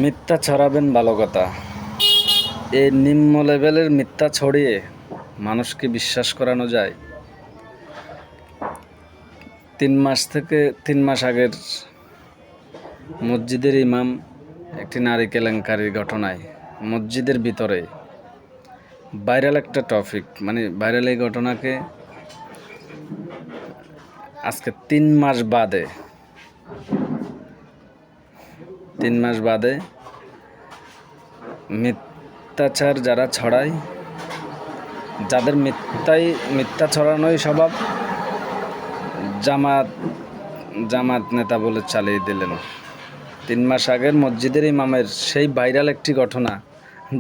মিথ্যা ছড়াবেন ভালো কথা। এই নিম্ন লেভেলের মিথ্যা ছড়িয়ে মানুষকে বিশ্বাস করানো যায়। 3 মাস আগের মসজিদের ইমাম একটি নারী কেলেঙ্কারির ঘটনায় মসজিদের ভিতরে ভাইরাল একটা টপিক, মানে ভাইরাল এই ঘটনাকে আজকে 3 মাস বাদে মিথ্যাচার যারা ছড়ায়, যাদের মিথ্যা ছড়ানোই স্বভাব, জামাত নেতা বলে চালিয়ে দিলেন। 3 মাস আগের মসজিদের ইমামের সেই ভাইরাল একটি ঘটনা,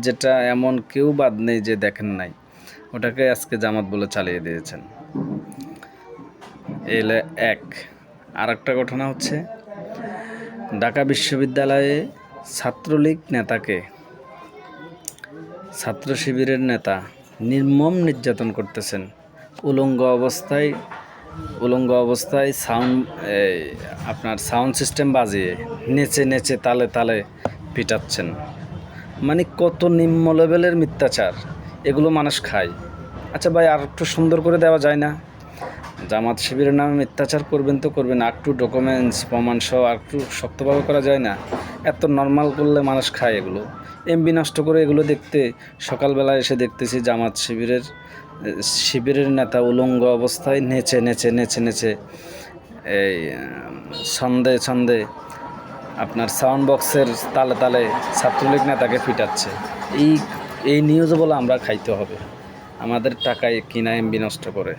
যেটা এমন কেউ বাদ নেই যে দেখেন নাই, ওটাকে আজকে জামাত বলে চালিয়ে দিয়েছেন। এলে আর একটা ঘটনা হচ্ছে, ঢাকা বিশ্ববিদ্যালয়ে ছাত্রলীগ নেতাকে ছাত্র শিবিরের নেতা নির্মম নির্যাতন করতেছেন। উলঙ্গ অবস্থায় সাউন্ড সিস্টেম বাজিয়ে নেচে তালে পিটাচ্ছেন। মানে কত নিম্ন লেভেলের মিথ্যাচার, এগুলো মানুষ খায়। আচ্ছা ভাই, আর একটু সুন্দর করে দেওয়া যায় না? জামাত শিবিরের নামে মিথ্যাচার করবেন তো করবেন, আর একটু ডকুমেন্টস প্রমাণ সহ আর একটু শক্তভাবে করা যায় না? এত নর্মাল করলে মানুষ খায় এগুলো। এমবি নষ্ট করে এগুলো দেখতে সকালবেলা এসে দেখতেছি জামাত শিবিরের নেতা উলঙ্গ অবস্থায় নেচে এই ছন্দে আপনার সাউন্ড বক্সের তালে ছাত্রলীগ নেতাকে পিটাচ্ছে। এই নিউজও বলে আমরা খাইতে হবে, আমাদের টাকায় কিনা এমবি নষ্ট করে।